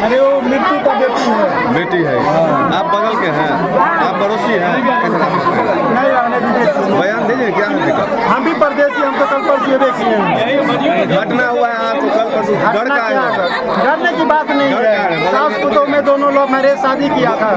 अरे वो मृत्यु का बेटी है। आप बगल के हैं, आप पड़ोसी हैं। नहीं बयान दीजिए, क्या है दिक्कत? हम भी परदेसी, हम तो कल परसों किए हैं। घटना हुआ है आपको कल परसों, डर का है? डरने की बात नहीं है। सास पुतोह में दोनों लोग मैंने शादी किया था।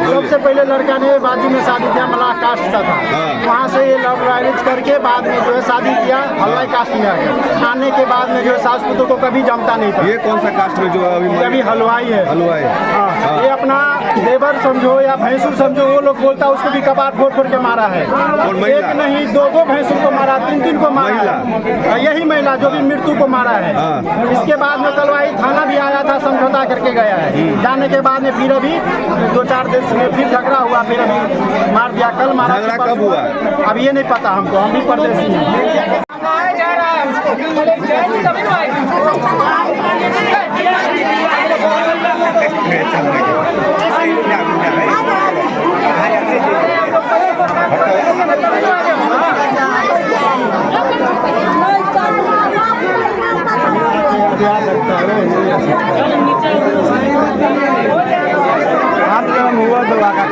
सबसे पहले लड़का ने बाजू में शादी किया, मलाह कास्ट का था। वहाँ से ये लव मैरिज करके बाद में जो है शादी किया, हलवाई कास्ट में आ गया। आने के बाद में जो है सास पुतोह को कभी जमता नहीं था। ये कौन सा कास्ट में जो अभी हलवाई है? हलवाई। हाँ, ये अपना देवर समझो या भैंसुर समझो, वो लोग बोलता उसको भी कबाड़ फोड़ फोड़ के मारा है। एक नहीं दो भैंसुर को मारा, तीन को मारा। यही महिला जो भी मृत्यु को मारा है। इसके बाद में कलवाई थाना भी आया था, समझौता करके गया है। जाने के बाद में फिर अभी 2-4 दिन में फिर झगड़ा हुआ, फिर अभी मार दिया। कल मारा। झगड़ा कब हुआ? अब ये नहीं पता हमको, हम भी परदेसी हैं। हुआ दवा का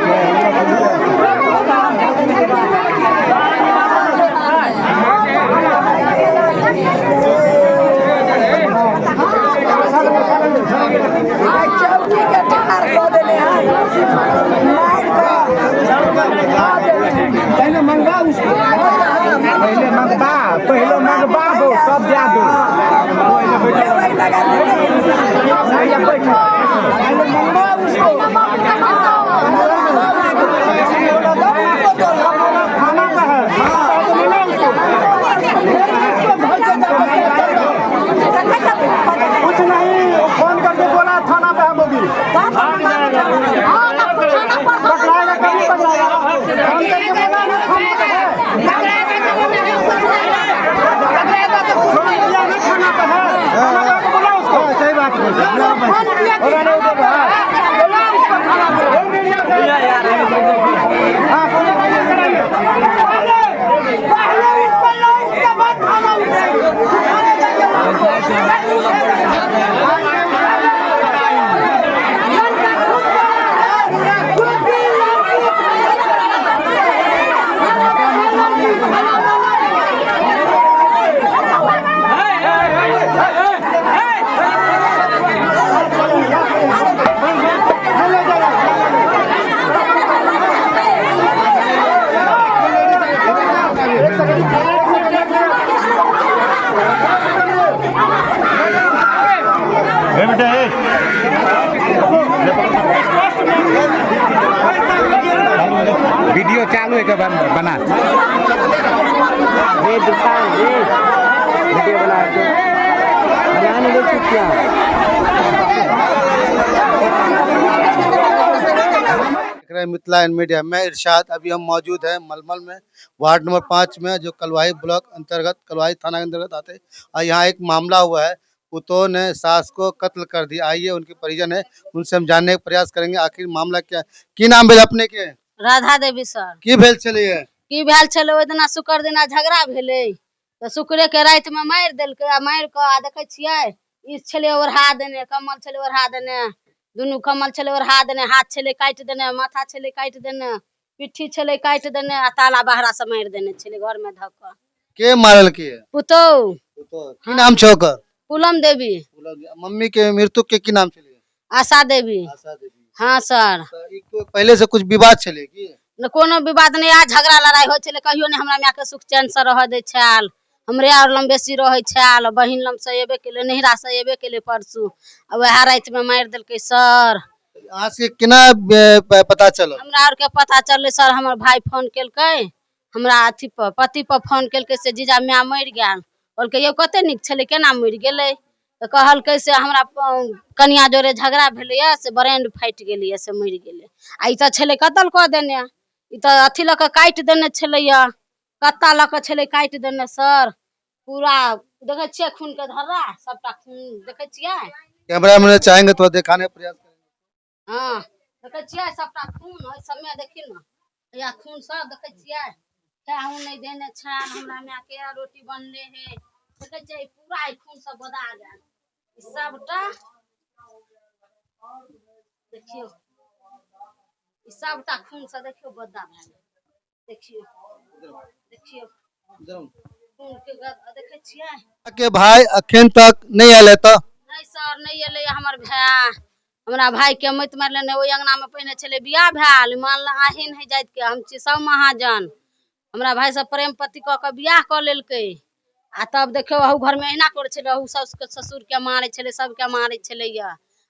पहले मंगवा उसको, पहले मंगवा दो तब जा दो। पहले मंगवा उसको, खाना का है। कुछ नहीं, फोन करके बोला थाना पे हम होगी। पकड़ाएगा, कभी पकड़ाएगा। सही बात वीडियो चालू है क्या? बना ये दुकान वीडियो बना के मिथिला एंड मीडिया में इरशाद। अभी हम मौजूद हैं मलमल में, वार्ड नंबर 5 में, जो कलवाही ब्लॉक अंतर्गत, कलवाही थाना के अंतर्गत आते हैं। और यहाँ एक मामला हुआ है, पुतोह ने सास को कत्ल कर दिया। आइए उनके परिजन है, उनसे हम जानने का प्रयास करेंगे आखिर मामला क्या है। की नाम भेल अपने के? राधा देवी सर। की भेल चले? की भेल छले ओइ दिना शुक्र दिना झगड़ा भेले, तो शुक्रे के रात में मार देलकै। आ मार के आ देखे छियै ई छले ओढ़ा देने, कमल छले ओढ़ा देने, दुनू कमल छले ओढ़ा देने, हाथ छले काट देने, माथा छले काट देने, पिट्ठी छले काट देने, आ ताला बहरा से मार देने छले घर में धक्का। के मारल के? पुतोह। की नाम छ ओकर? पूनम देवी। मम्मी के मृत्यु के की नाम छले? आशा देवी। हाँ सर। पहले से कुछ विवाद छले की? कोनो विवाद नहीं, आज झगड़ा लड़ाई हो चले, कहियो नहीं हमरा माय के सुख चैन से रह दे छाल। हमरे और लम बेसी रहे छाल, बहिन लम से एबे केले, नहिरा से एबे केले परसू। अब वह रात में मार देलकै सर। आज के केना पता चलो? हमरा और के पता चलले सर, हमर भाई फोन केलकै हमरा अथी पर, पति पर फोन केलकै से जीजा माय मर गेल। बोलकै यो कते निक छले, केना मर गेलै? तो कहलकै से हमरा कनिया जोरे झगड़ा भेलै से ब्रेंड फाइट गेलै से मर गेलै। आ ई त छले कत्ल क देने, ई त अथी ल के काट देने छलैया, कत्ता ल के छले काट देने सर। पूरा देखे छियै खून के धर्रा, सबटा खून देखे छियै। कैमरा में चाहेंगे तो दिखाने प्रयास करेंगे। हां देखे छियै सबटा खून, ओइ समय देखी न या खून सब देखे छियै। चाहू नहीं देने छाल, हमरा में के रोटी बनले है, देखे छियै पूरा खून सब बदा गेल। सबटा देखियो, सबटा खून से देखियो गद्दा भए गेल। देखियो देखियो खून के गद्दा देखे छियै। के भाई अखन तक नहीं आयल है तो नहीं सर नहीं एले हमर भाय। हमरा भाई के मत मारले ने। ओइ अंगना में पहिने छले बियाह भेल, मान आहिन है जाइत के। हम छी सब महाजन। हमरा भाई सब प्रेम पति क के बियाह क लेलकै। आ तब देखियो अहू घर में अहिना करे छले। अहू सास के ससुर के मारे छले, सबके मारे छले।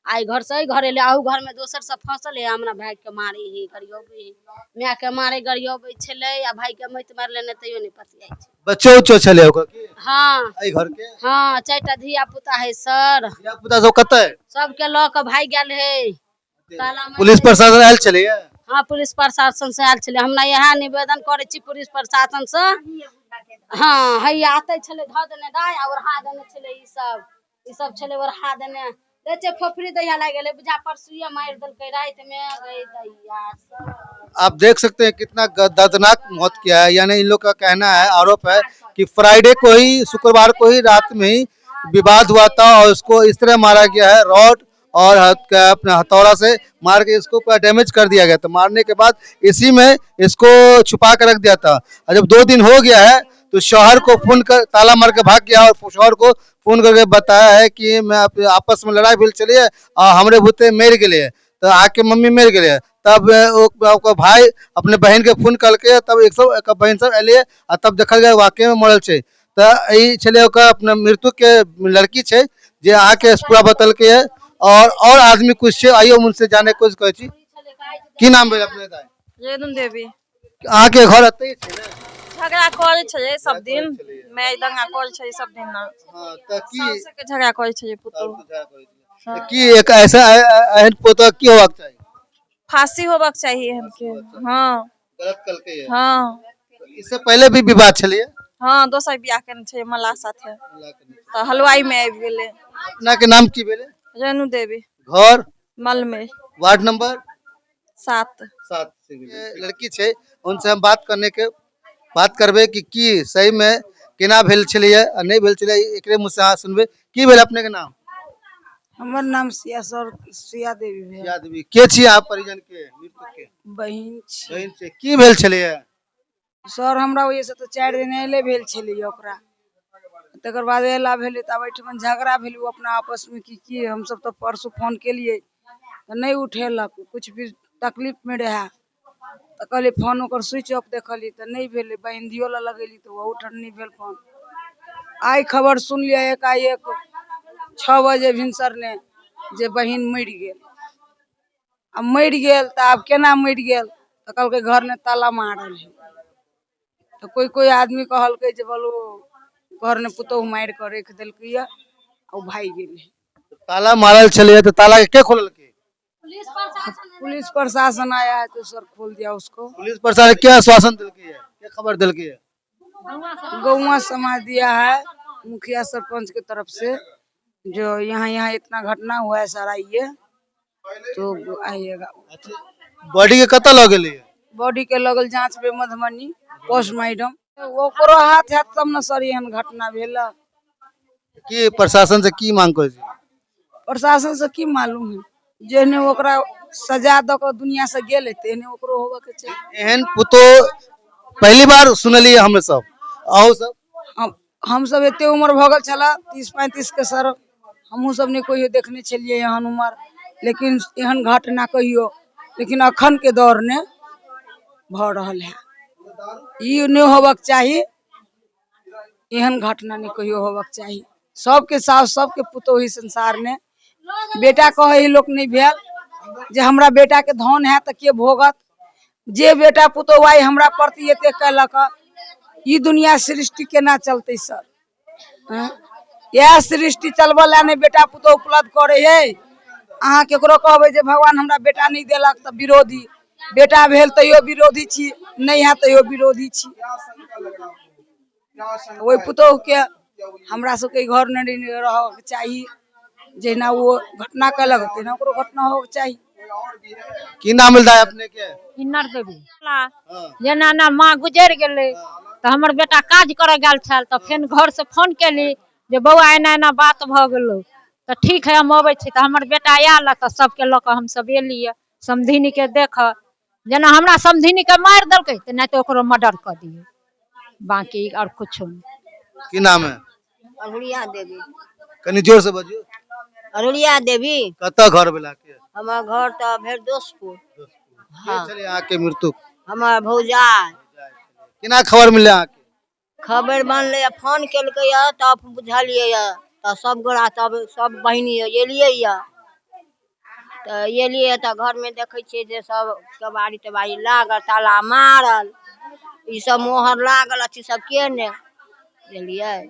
आई घर से घर एले, अहू घर में दोसर सब फंसल है। हमरा भाई के मारे ही गरियोबे, माय के मारे गरियोबे छले। आ भाई के मत मारले ने तैयो नहीं पतियाई छै। बच्चो उच्चो चले ओकर की हाँ आई घर के हाँ 4टा धिया पुता है सर। या पुता सब कत है सबके ल के भाग गेल है। ताला मार पुलिस प्रशासन आयल चले या हाँ पुलिस प्रशासन से आयल छले। हमरा यहाँ निवेदन करे छी पुलिस प्रशासन से। हाँ हैया आते छले ध देने दाय और हा देने छले। ई सब छले और हा देने देचे खोपड़ी दैया लाग गेले। बुझा परसुए मार देलकै रात में गई दैया। आप देख सकते हैं कितना दर्दनाक मौत किया है। यानी इन लोग का कहना है, आरोप है कि फ्राइडे को ही, शुक्रवार को ही रात में ही विवाद हुआ था और उसको इस तरह मारा गया है, रॉड और अपने हथौड़ा से मार के इसको पूरा डैमेज कर दिया गया था। मारने के बाद इसी में इसको छुपा कर रख दिया था। और जब 2 दिन हो गया है तो शौहर को फोन कर ताला मार के भाग गया और शौहर को फोन करके बताया है कि मैं आपस में लड़ाई भेल चली है और हमरे भूते मर गए। तो आके मम्मी मर गए। तब ओकर भाई अपने बहन के फोन करके तब एक सब बहन सब एलिए और तब देखल गया वाकई में मरल छे। तो ई छले ओकर अपना मृत्यु के लड़की छे जे आके पूरा बतल के है। और आदमी कुछ छे, आइयो मुझसे जाने की कोशिश करे छी। की नाम भेल अपने दाई? रेणु देवी। अहाँ के घर एतै छे ने? झगड़ा करे छे सब दिन। मैं दंगा करे छे सब दिन ना। हां त की सास के झगड़ा करे छे पुतो। त की एक ऐसा एहन पोता की होबाक चाहिए? फांसी होबाक चाहिए हमके। हां गलत कल के है। हां इससे पहले भी विवाद छलिए? हां दोसर बियाह केने छे मल्ला साथे। त हलवाई में आबि गेले। अपना के नाम की भेले? रेणु देवी। घर मल में वार्ड नंबर 7 से लड़की छे। उनसे हम बात करबे कि सही में केना भेल छलिए आ नहीं भेल छलिए। एकरे मुंह से अहाँ सुनबे। की भेल अपने के नाम? हमर नाम सिया देवी भेल। याद भी के छी आप परिजन के मृत्यु के? बहिन छी। बहन से की भेल छलिए? सर हमरा वजह से तो 4 दिन एले भेल छलिए ओकरा। तकर बाद एला भेले तब एठमन झगड़ा भेल अपना आपस में की हम सब तो परसों फोन के लिए तो नहीं उठेलक। कुछ भी तकलीफ में रहा तो कहली फोन ओकर स्विच ऑफ देखली तो नहीं भेले। बहिंदियो ला लगेली तो वो उठन नहीं भेल फोन। आई खबर सुन लिया एकाएक 6 बजे भिनसर ने जे बहिन मर गेल। अब मर गेल तो अब केना मर गेल तो कहलके घर में ताला मारल है। तो कोई आदमी कहलके जे बोलो घर ने पुतोह मार कर रख देलकै और भाई गेल। ताला मारल छलिए तो ताला के खोलल के? पुलिस प्रशासन आया है तो सर खोल दिया उसको। पुलिस प्रशासन क्या आश्वासन दिलके है, क्या खबर दिलके है? गौवा समाज दिया है मुखिया सरपंच की तरफ से जो यहाँ इतना घटना हुआ है सर आइए तो आइएगा। बॉडी के कतल हो गेली? बॉडी के लगल जांच पे मधुबनी पोस्टमार्टम। ओकरो हाथ तब न सर एहन घटना भेल। की प्रशासन से की मांग करे छी? प्रशासन से की मालूम है जेहने ओकरा सजा द के दुनिया से गेल तेहने ओकरो होवे के चाहिए। एहन पुतो पहली बार सुनलिए हम सब। आओ सब हम सब एते उम्र भ गेल छला 30-35 के सर। हमहू सब ने कहियो देखने छलिए एहन उम्र। लेकिन एहन घटना कहियो लेकिन अखन के दौर ने भ रहल है। ई नहीं होबक चाहिए। एहन घटना नहीं कहियो होबक चाहिए। सबके सास सबके पुतोह ही संसार ने बेटा कहे ही लोग नहीं भेल जे हमरा बेटा के धन है त के भोगत। जे बेटा पुतोह आई हमरा प्रति एते कहलक ई दुनिया सृष्टि केना चलते सर? यह सृष्टि चलबे ला ने बेटा पुतोह उपलब्ध करे है। अहाँ केकरो कहबे जे भगवान हमरा बेटा नहीं देलक त विरोधी। बेटा भेल तैयो विरोधी छी, नहीं है तैयो विरोधी छी। ओई पुतोह के हमरा सबके घर नहीं रह चाहिए। जेना वो घटना कलक तेना ओकरो घटना हो चाहिए। की नाम मिलता है अपने के? इन्नर देवी जेना ना माँ गुजर गेले तो हमर बेटा काज करे गेल छल तो फिर घर से फोन केली जे बौआ एना एना बात भ गेलो तो ठीक है हम अबै छी। तो हमर बेटा आयल तो सबके लऽ कऽ हम सब एलियै समधिनी के देख। जना हमरा समधिनी के मारि देलकै तो नहीं तो ओकरो मर्डर कर दिए, बाकी और कुछ नहीं। की नाम है? अरुणिया देवी। कनी जोर से बजियो। अरुणिया देवी। कत घर भेला के? हमार घर तो भेरदोसपुर। हाँ। चलिए यहाँ के मृत्यु हमार भौजाई। केना खबर मिले यहाँ के? खबर बनले फोन केलकै या तब बुझलिए या तो सब गोरा तब सब बहिनी एलिए या तो एलिए तो घर में देखे छिए जे सब कबाड़ी तबाड़ी लागल, ताला मारल, ई सब मोहर लागल, अच्छी सब के ने बुझलिए।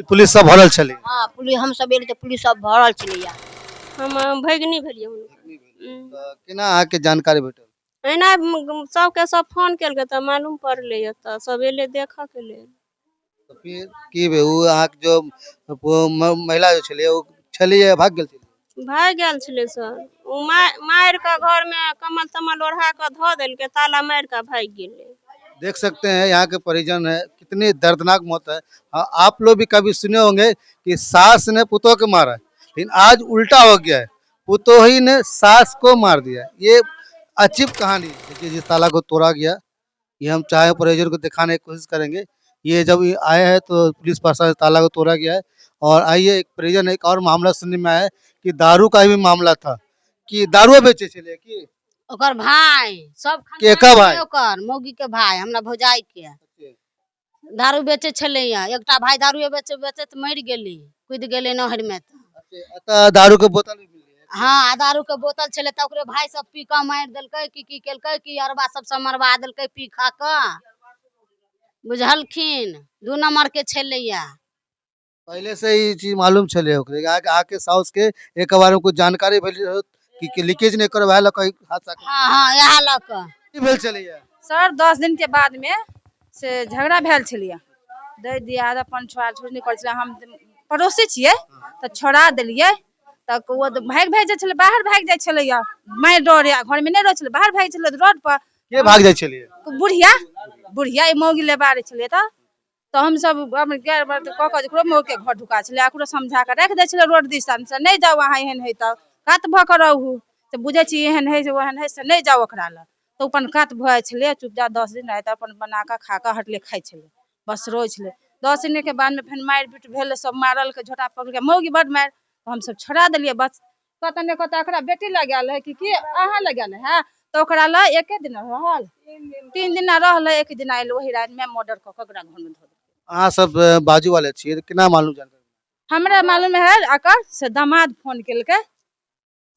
पुलिस सब भरल चले? हाँ पुलिस हम सब एली तो पुलिस सब भरल चले या। हम भगनी भेलिए। केना यहाँ के जानकारी भेटल? एना सबके सब फोन केलकै तो मालूम पड़ले तो सब एले देखा के ले। तो फिर की बे वो यहाँ के जो महिला जो छले वो छले भाग गेल छले? भाग गेल छले सर। उ मार के घर में कमल तमल ओढ़ा के धो देलकै, ताला मार के भाग गेले। देख सकते हैं यहाँ के परिजन है, कितनी दर्दनाक मौत है। हाँ, आप लोग भी कभी सुने होंगे कि सास ने पुतोह को मारा है, लेकिन आज उल्टा हो गया है, पुतोही ने सास को मार दिया। ये अजीब कहानी। देखिए जिस ताला को तोड़ा गया, ये हम चाहे परिजन को दिखाने की कोशिश करेंगे। ये जब आया है तो पुलिस प्रशासन ताला को तोड़ा गया है। और आइए एक परिजन एक और मामला सुनने में आया है कि दारू का भी मामला था, कि दारू बेचे चले कि ओकर भाई सब केका भाई? ओकर मौगी के भाई हमरा भौजाई के दारू बेचे छले या। एकटा भाई दारू बेचे बेचे तो मर गेली, कूद गेले नहर में। तो दारू के बोतल भी मिल गया? हाँ दारू के बोतल छले तो ओकरे भाई सब पी के मार देलकै की केलकै कि अरबा सब मरवा देलकै पी खा के, बुझलखिन। 2 नंबर के छले या। पहले से ही चीज मालूम चले ओकरे आके साउस के एक बार में कुछ जानकारी भेल हो कि लीकेज नहीं करवा ल कहीं हादसा? हाँ हाँ यह लक की भेल चले या? सर 10 दिन के बाद में से झगड़ा भेल छलिए, दे दिया अपन छोड़ा छोड़ी कर छले। हम पड़ोसी छिए तो छोड़ा देलिए तक वो भाग जाय छले, बाहर भाग जाय छले या। मैं डर घर में नहीं रह छले, बाहर भाग छले रोड पर। के भाग जाय छले? बुढ़िया बुढ़िया मौगी ले बारे छले। तो हम सब गैर बार तो कह के मौगी के घर ढुका छले, एकरो समझा के रख दे छले रोड दिसन से नहीं जाओ वहां एहन है तो कात भ के रहू, तो बुझे छी एहन है से ओहन है से नहीं जाओ ओकरा ल। तो अपन कात भ छले चुपचाप 10 दिन रहे तो अपन बना के खा के हटले खाई छले, बस रोज छले। 10 दिन के बाद में फिर मार पीट भेल, सब मारल के झोटा पकड़ के मौगी बड मार। तो हम सब छोड़ा दिलिए। बस कत ने कत एकरा बेटी लगाल है कि अहाँ लगाल है तो ओकरा ल एके दिन रहल, 3 दिन रहल, एक दिन आयल वही रात में मर्डर क के ओकरा घर में धो। अहाँ सब बाजू वाले छिए, केना मालूम जानकारी? हमरा मालूम है अकर से दामाद फोन केलकै,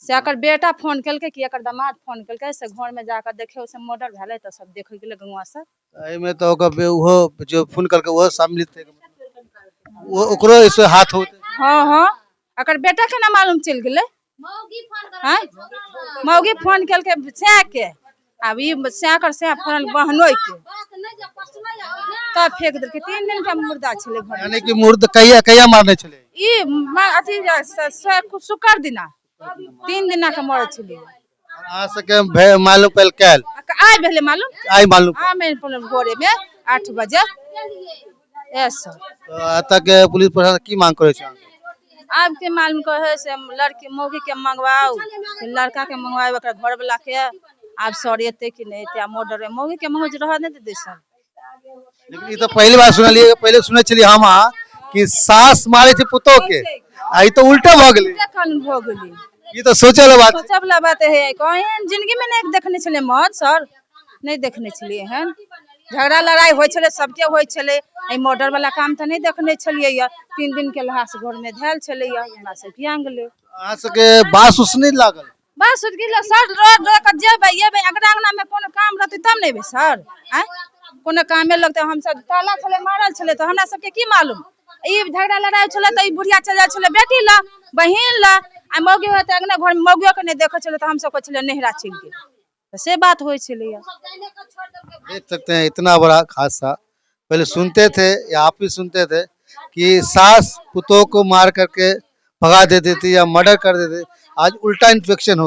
से अकर बेटा फोन केलकै कि अकर दामाद फोन केलकै से घर में जाकर देखे से मर्डर भेलै तो सब देख गेलै गंगवा से। एहि में तो ओकर वो जो फोन करके वो शामिल थे, वो ओकरो इस हाथ होते? हाँ हाँ अकर बेटा के ना मालूम चल गेलै। मौगी फोन केलकै से के, अब ई से कर से फोन बहनोई के तब फेंक देलकै। 3 दिन का मुर्दा छले घर, यानी कि मुर्दा कहिया मारने छले? ई अथी शुक्र दिना 3 दिना के मरल छले। अहाँ सबके मालूम पहले कैल आइ भेले मालूम? आई मालूम? हां मैं भोरे में 8 बजे ऐसा। तो आता के पुलिस प्रशासन की मांग करे छै? अब के मालूम कहे से लड़की मौगी के मंगवाओ, लड़का के मंगवाओ, ओकरा घर वाला के आप सॉरी एते कि नहीं एते मर्डर मौगी के मौज रह नहीं दे सर। लेकिन ये तो पहली बार सुनलिए, पहले सुने चलिए हम कि सास मारे थे पुतोह के, आई तो उल्टा भ गेलै। कानून भ गेलै, ये तो सोचे वाला बात, सोचे वाला बात है। कहीं जिंदगी में नहीं देखने छले मौत सर, नहीं देखने छलिए हन। झगड़ा लड़ाई होय छले, सबके होय छले, ए मर्डर वाला काम तो नहीं देखने छलिए या। 3 दिन के लाश घर में धैल छले या, हमरा से किया गेले। अहाँ सबके बास उसने लागल? बस सुत गेल सर, रोड रोड के जेबे येबे अगरा अंगना में कोनो काम रहते तब नहीं बे सर। कोनो कामे लगते हम सब ताला छले मारल छले तो हमरा सबके की मालूम। ई झगड़ा लड़ाई छले तो ई बुढ़िया चल जाय छले बेटी ला बहिन ला, आ मौगी होते अंगना घर में मौगियो के नहीं देखे छले तो हम सब को छले नहरा चल गेल, तो से बात होय छले या। देख सकते हैं इतना बड़ा हादसा पहले सुनते थे या आप भी सुनते थे कि सास पुतोह को मार करके भगा देती थी या मर्डर कर देती, आज उल्टा इन्फेक्शन हो